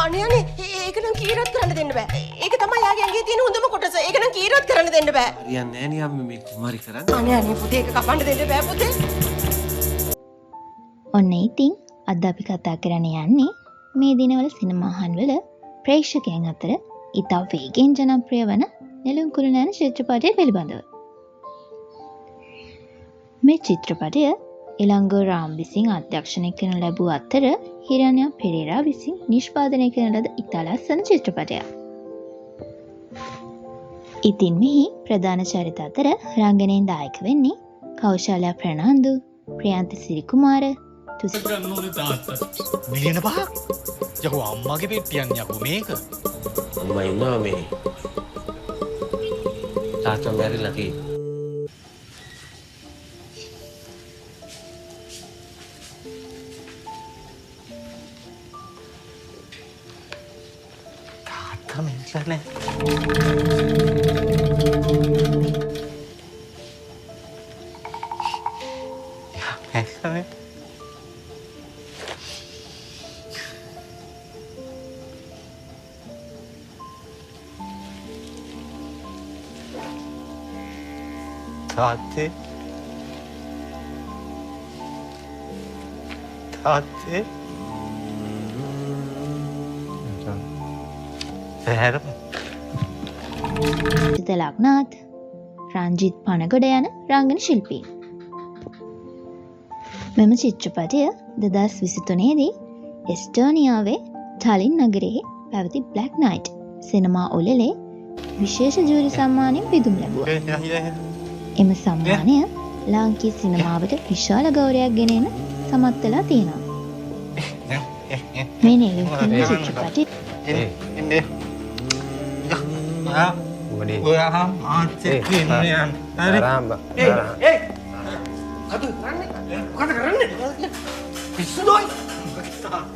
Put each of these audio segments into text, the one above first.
අනේ අනේ ඒක නම් කීරොත් කරන්න දෙන්න බෑ. ඒක තමයි යාගේ ඇඟේ තියෙන හොඳම කොටස. ඒක නම් කීරොත් කරන්න දෙන්න බෑ. හරියන්නේ නෑ නේ අම්මේ මේ කුමාරි කරන්නේ. අනේ අනේ පුතේ ඒක කපන්න දෙන්න බෑ පුතේ. ඔන්න ඉතින් අද අපි කතා කරන්න යන්නේ මේ දිනවල සිනමාහන් වල ප්‍රේක්ෂකයන් අතර ඉතා වේගෙන් ජනප්‍රිය වන නෙළුම් කුරුණෑන චිත්‍රපටය පිළිබඳව. මේ චිත්‍රපටය ඉලංගෝ රාම් විසින් අධ්‍යක්ෂණය කරන ලැබූ අතර හිරණ්‍ය පෙරේරා විසින් නිෂ්පාදනය කරන ලද ඉතා ලස්සන චිත්‍රපටයක්. ඉතින් මෙහි ප්‍රධාන චරිත අතර රංගනයෙන් දායක වෙන්නේ කෞශාලා ප්‍රනාන්දු, ප්‍රියන්ත සිරිකුමාර, මිලියන 5ක් යකෝ අම්මගේ පෙට්ටියන් යකෝ මේක. අම්මා ඉන්නවා මේ. තාත්තා මැරිලා තියෙන්නේ. තාත්තා මැරිලා නෑ. තාත්තේ තාත්තේ හැරම සිත ලග්නාත්, රංජිත් පනගොඩ යන රංගන ශිල්පීන්. මෙම චිත්‍රපටය 2023 දී එස්ටෝනියාවේ ටලින් නගරයේ පැවති බ්ලැක් නයිට් සිනමා උළෙලේ විශේෂ ජූරි සම්මානයෙන් පිදුම් ලැබුවා. එම සම්මානය ලාංකීය සිනමාවට විශාල ගෞරවයක් ගෙන එන සමත් වෙලා තියෙනවා. මේ නෙළුම් කුරුණෑන චිත්‍රපටය ඉන්නේ ඔයා මාත් එක්ක ඉන්න යන්න. හරි. මොකද කරන්නේ? පිස්සුදෝයි.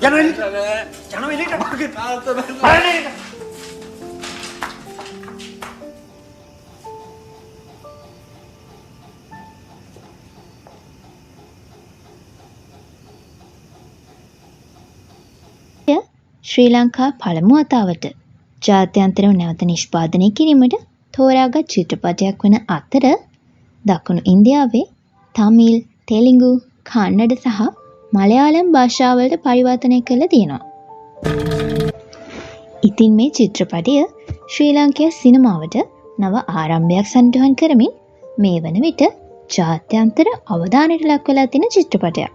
යනවා එළියට. මගේ තාත්තා මැරෙන්නේ. ශ්‍රී ලංකා පළමු වතාවට ජාත්‍යන්තරව නැවත නිෂ්පාදනය කිරීමට තෝරාගත් චිත්‍රපටයක් වන අතර දකුණු ඉන්දියාවේ තමිල්, තෙලිඟු, කන්නඩ සහ මලයාලම් භාෂාවලට පරිවර්තනය කරලා තියෙනවා. ඉතින් මේ චිත්‍රපටය ශ්‍රී ලංකා සිනමාවට නව ආරම්භයක් සනිටුහන් කරමින් මේ වන විට ජාත්‍යන්තර අවධානයට ලක් වෙලා තියෙන චිත්‍රපටයක්.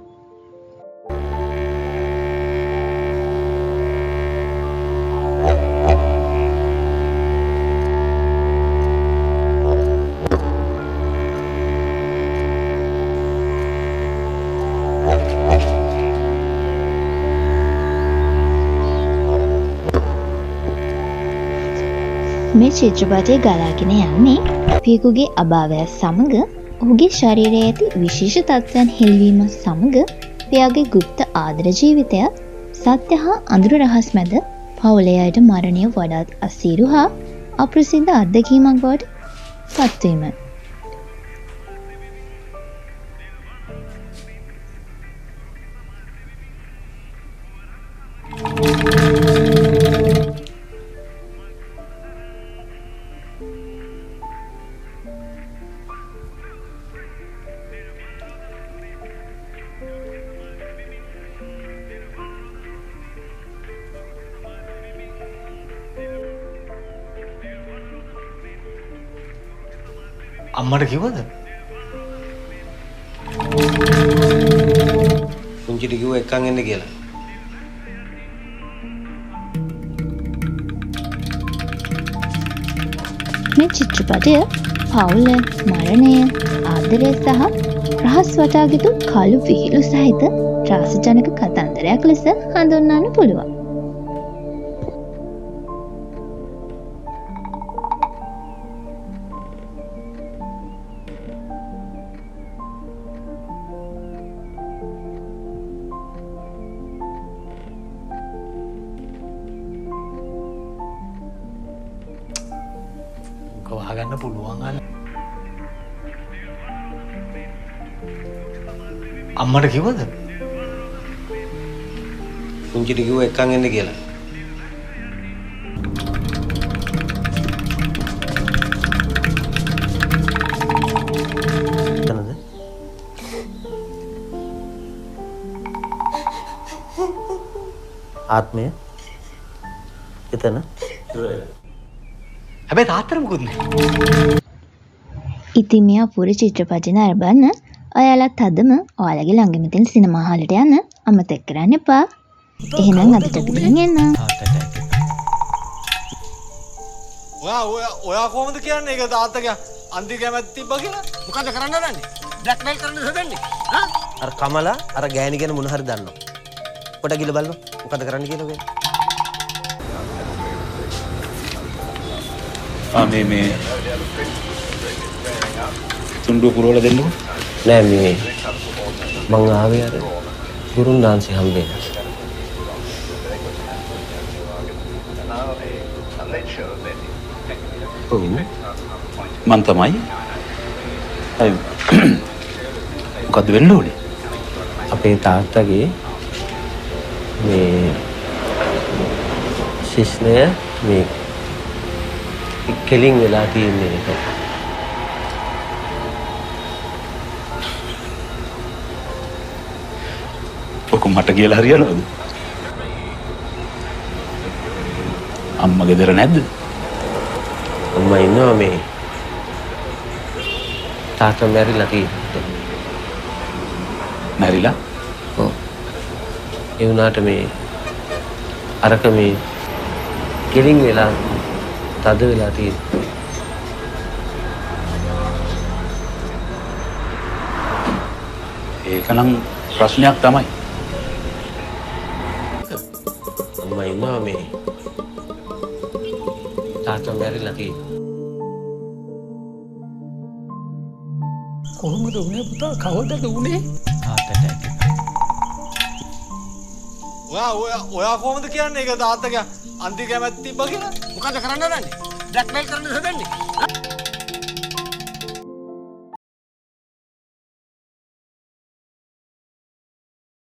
මේ චිත්‍රපටය ගලාගෙන යන්නේ පියෙකුගේ අභාවය සමග ඔහුගේ ශරීරයේ ඇති විශේෂ තත්ත්වයන් හෙළිවීම සමග පියාගේ গুপ্ত ආදර ජීවිතය සත්‍ය හා අඳුර රහස් මැද පවුලේ අයට මරණය වඩාත් අසීරු හා අප්‍රසිද්ධ අත්දැකීමක් බවට පත්වීම. අම්මට කිව්වද? පුංචිට කිව්වා එක්කන් එන්න කියලා. මේ චිත්‍රපටය පවුල, මරණය, ආදරය සහ රහස් වටාගෙතු කළු විහිළු සහිත රසජනක කතන්දරයක් ලෙස හඳුන්වන්න පුළුවන්. වහගන්න පුළුවන් අන්න. අම්මට කිව්වද? පුංචිට කිව්වා එක්කන් එන්න කියලා. ආත්මය එතන හැබැයි තාත්තට මොකද ඉතින් මේ අපූර්ව චිත්‍රපටය නරඹන්න ඔයාලත් අදම ඔයාලගේ ළඟම තියෙන සිනමා හාලට යන්න අමතක කරන්න එපා. එහෙනම් අදට ගිහින් එන්න. ඔයා කොහොමද කියන්නේ ඒක තාත්තගේ අන්ති කැමැත්ත තිබ්බා කියලා? මොකද කරන්න හදන්නේ? බ්ලැක්මේල් කරන්න හදන්නේ? අර කමලා අර ගෑණි ගැන මොන හරි දන්නවා පොඩ ගිල බලන්න මොකද කරන්න කියලා ඔය මේ තුන්ඩුව පුරවලා දෙන්නකෝ. නෑ මේ මං ආවේ අර ගුරුන් දාන්සි හම්බෙන්න. ඔව් මං තමයි. මොකද්ද වෙන්න ඕනේ? අපේ තාත්තගේ මේ ශිෂ්ණය මේ කෙලින් වෙලා තියෙන්නේ ඒක. ඔක මට කියලා හරියනවද? අම්මා ගෙදර නැද්ද? අම්මා ඉන්නවා මේ තාත්තා මැරිලා තියෙන්නේ. මැරිලා? ඔව්. ඒ වුණාට මේ අරක මේ කෙලින් වෙලා තද වෙලා තියෙන්නේ. ඒකනම් ප්‍රශ්නයක් තමයි. අම්මා ඉන්නවා මේ තාත්තා මැරිලා තියෙන්නේ. කොහොමද උනේ පුතා? කවදද උනේ? ඔයා කොහොමද කියන්නේ ඒක තාත්තගේ අන්ති කැමැත්ත තිබ්බා කියලා? මොකද කරන්න හදන්නේ? බ්ලැක්මේල් කරන්න හදන්නේ?